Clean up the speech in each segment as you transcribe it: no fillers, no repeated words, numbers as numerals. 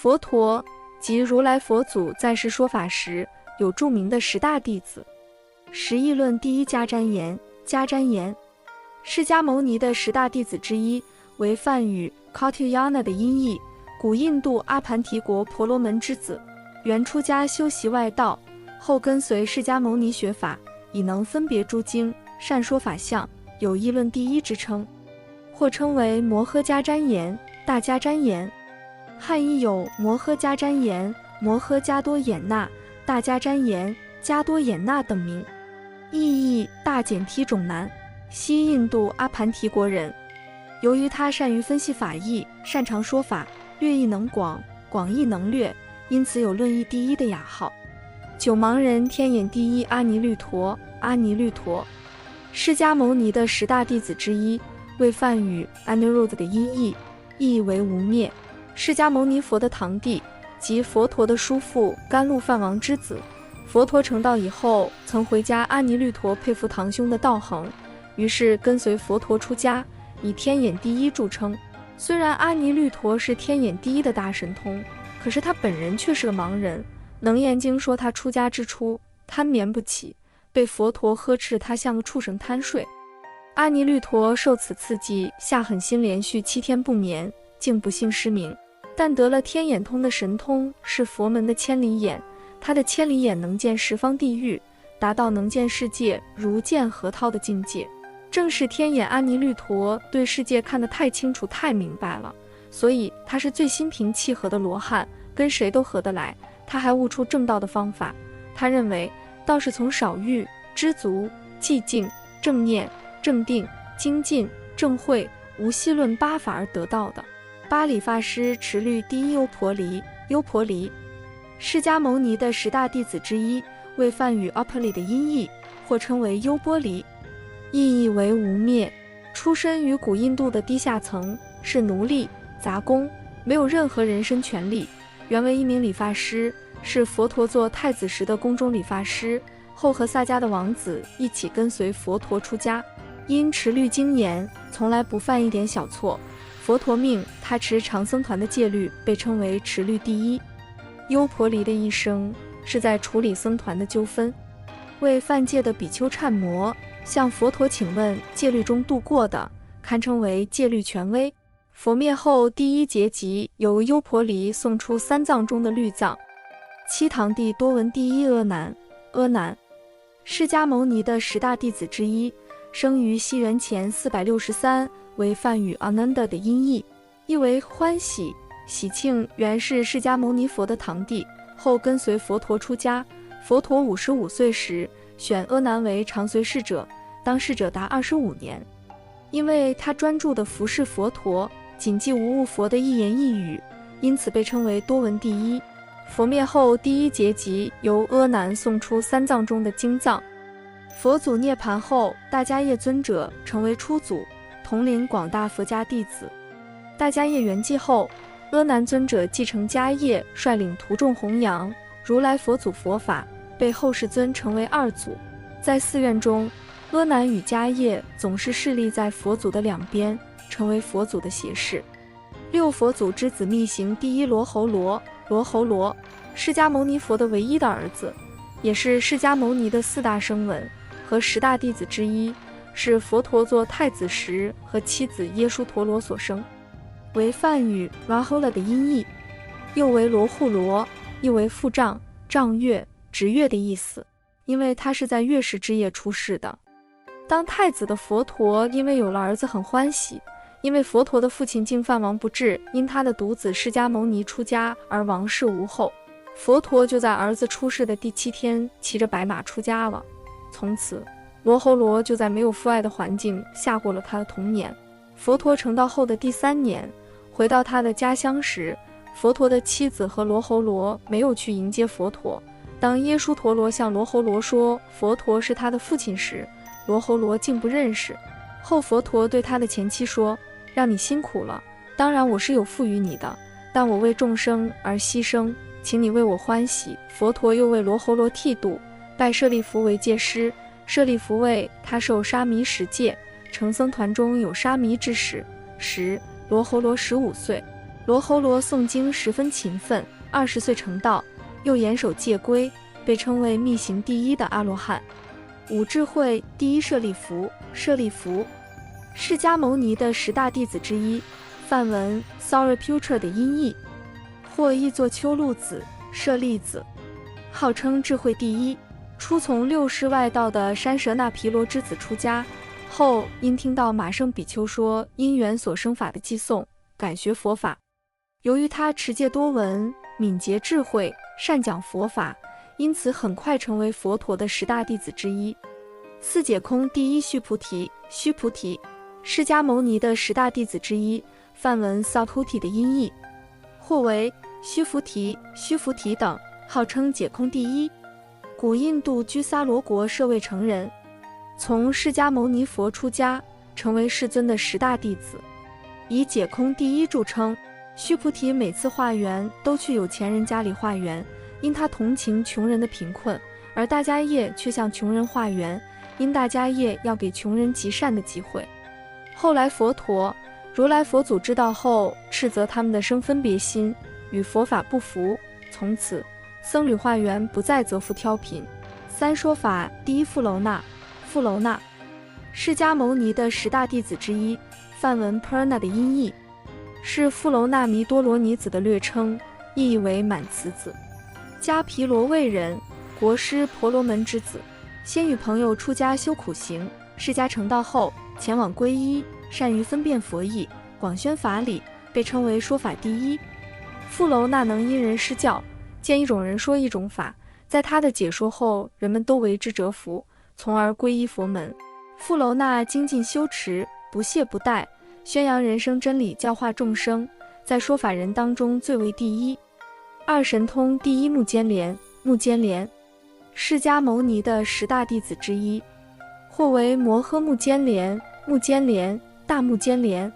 佛陀即如来佛祖在世说法时有著名的10大弟子。十议论第一迦旃延。迦旃延，释迦牟尼的10大弟子之一，为梵语 Katyayana 的音译，古印度阿盘提国婆罗门之子，原出家修习外道，后跟随释迦牟尼学法，以能分别诸经，善说法相，有议论第一之称，或称为摩诃迦旃延、大迦旃延。汉译有摩诃迦旃延、摩诃迦多衍那、大迦旃延、迦多衍那等名。意译大简梯种男，西印度阿盘提国人。由于他善于分析法义，擅长说法，略译能广，广义能略，因此有论译第一的雅号。九盲人天眼第一阿尼律陀，阿尼律陀，释迦牟尼的10大弟子之一，为梵语 Anirudh 的音译，意为无灭。释迦牟尼佛的堂弟，即佛陀的叔父甘露梵王之子。佛陀成道以后，曾回家阿尼律陀佩服堂兄的道行，于是跟随佛陀出家，以天眼第一著称。虽然阿尼律陀是天眼第一的大神通，可是他本人却是个盲人。楞严经说他出家之初贪眠不起，被佛陀呵斥他像个畜生贪睡。阿尼律陀受此刺激，下狠心连续7天不眠，竟不幸失明。但得了天眼通的神通是佛门的千里眼，他的千里眼能见十方地狱，达到能见世界如见河涛的境界。正是天眼阿尼律陀对世界看得太清楚太明白了，所以他是最心平气和的罗汉，跟谁都合得来。他还悟出正道的方法，他认为道是从少欲、知足、寂静、正念、正定、精进、正慧、无息论8法而得到的。巴理法师持律第一优婆离，优婆离，释迦牟尼的10大弟子之一，为梵语 Upali 的音译，或称为优波离，意译为无灭。出身于古印度的低下层，是奴隶、杂工，没有任何人身权利。原为一名理发师，是佛陀做太子时的宫中理发师，后和萨迦的王子一起跟随佛陀出家。因持律精严，从来不犯一点小错，佛陀命他持长僧团的戒律，被称为持律第一。优婆离的一生是在处理僧团的纠纷，为犯戒的比丘忏摩，向佛陀请问戒律中度过的，堪称为戒律权威。佛灭后第一结集由优婆离送出3藏中的律藏。七堂弟多闻第一阿难，阿难，释迦牟尼的10大弟子之一，生于西元前463，为梵语 Ananda 的音译，意为欢喜、喜庆。原是释迦牟尼佛的堂弟，后跟随佛陀出家。佛陀55岁时，选阿难为常随侍者，当侍者达25年。因为他专注地服侍佛陀，谨记无误佛的一言一语，因此被称为多闻第一。佛灭后第一结集由阿难送出3藏中的经藏。佛祖涅槃后，大迦叶尊者成为初祖，统领广大佛家弟子。大迦叶圆寂后，阿难尊者继承迦叶，率领徒众弘扬如来佛祖佛法，被后世尊称为2祖。在寺院中，阿难与迦叶总是侍立在佛祖的两边，成为佛祖的胁侍。6佛祖之子密行第一罗睺罗，罗睺罗，释迦牟尼佛的唯一的儿子，也是释迦牟尼的4大声闻和10大弟子之一，是佛陀做太子时和妻子耶输陀罗所生，为梵语 Rahula 的音译，又为罗护罗，又为父丈、丈月、侄月的意思，因为他是在月食之夜出世的。当太子的佛陀因为有了儿子很欢喜，因为佛陀的父亲净饭王不治，因他的独子释迦牟尼出家而王室无后，佛陀就在儿子出世的第7天骑着白马出家了。从此罗睺罗就在没有父爱的环境下过了他的童年。佛陀成道后的第3年，回到他的家乡时，佛陀的妻子和罗睺罗没有去迎接佛陀。当耶输陀罗向罗睺罗说佛陀是他的父亲时，罗睺罗竟不认识。后佛陀对他的前妻说，让你辛苦了，当然我是有赋予你的，但我为众生而牺牲，请你为我欢喜。佛陀又为罗睺罗剃度，拜舍利弗为戒师，舍利弗为他受沙弥10戒，成僧团中有沙弥之时，罗睺罗15岁。罗睺罗诵经十分勤奋，20岁成道，又严守戒规，被称为密行第一的阿罗汉。五智慧第一舍利弗，舍利弗，释迦牟尼的10大弟子之一，梵文 Sariputra 的音译，或译作丘鹿子、舍利子，号称智慧第一。初从6世外道的山舍那毗罗之子出家，后因听到马胜比丘说因缘所生法的寄诵，感学佛法。由于他持戒多闻，敏捷智慧，善讲佛法，因此很快成为佛陀的10大弟子之一。四解空第一须菩提，须菩提，释迦牟尼的10大弟子之一，梵文 Saputi 的音译，或为须菩提、须菩提等，号称解空第一。古印度居萨罗国舍卫城人，从释迦牟尼佛出家，成为世尊的10大弟子，以解空第一著称。须菩提每次化缘都去有钱人家里化缘，因他同情穷人的贫困，而大迦叶却向穷人化缘，因大迦叶要给穷人极善的机会。后来佛陀、如来佛祖知道后，斥责他们的生分别心，与佛法不符，从此僧侣化缘不再责付挑品。三说法第一富楼那，富楼那，释迦牟尼的10大弟子之一，梵文 Purna 的音译，是富楼那弥多罗尼子的略称，意译为满慈子。迦毗罗卫人，国师婆罗门之子，先与朋友出家修苦行，释迦成道后前往皈依，善于分辨佛意，广宣法理，被称为说法第一。富楼那能因人施教，见一种人说一种法，在他的解说后，人们都为之折服，从而皈依佛门。富楼那精进修持，不懈不怠，宣扬人生真理，教化众生，在说法人当中最为第一。二神通第一目犍连，目犍连，释迦牟尼的10大弟子之一，或为摩诃目犍连、目犍连、大目犍连，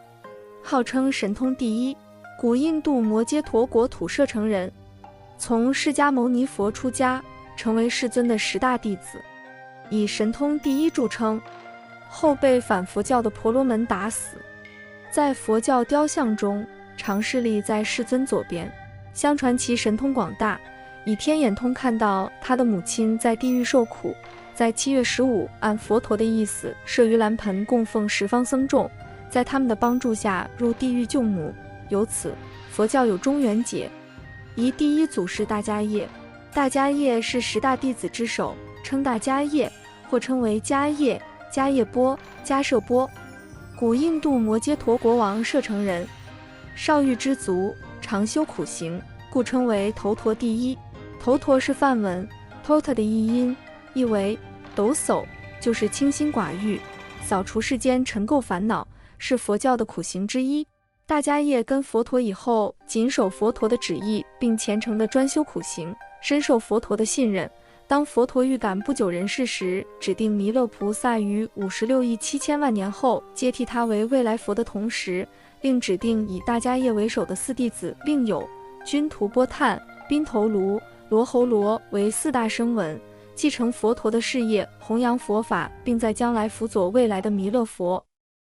号称神通第一。古印度摩揭陀国土舍城人，从释迦牟尼佛出家，成为世尊的10大弟子，以神通第一著称，后被反佛教的婆罗门打死。在佛教雕像中，常侍立在世尊左边，相传其神通广大，以天眼通看到他的母亲在地狱受苦，在7月15按佛陀的意思设盂兰盆供奉10方僧众，在他们的帮助下入地狱救母。由此佛教有中元节。一第一祖是大迦叶，大迦叶是10大弟子之首，称大迦叶，或称为迦叶、迦叶波、迦摄波。古印度摩揭陀国王舍城人，少欲知足，常修苦行，故称为头陀第一。头陀是梵文 tota 的译音，意为抖擞，就是清心寡欲，扫除世间尘垢烦恼，是佛教的苦行之一。大迦叶跟佛陀以后，谨守佛陀的旨意，并虔诚地专修苦行，深受佛陀的信任。当佛陀预感不久人世时，指定弥勒菩萨于56亿7千万年后接替他为未来佛的同时，另指定以大迦叶为首的4弟子，另有君图波探、宾头卢、罗睺罗为4大声闻，继承佛陀的事业，弘扬佛法，并在将来辅佐未来的弥勒佛。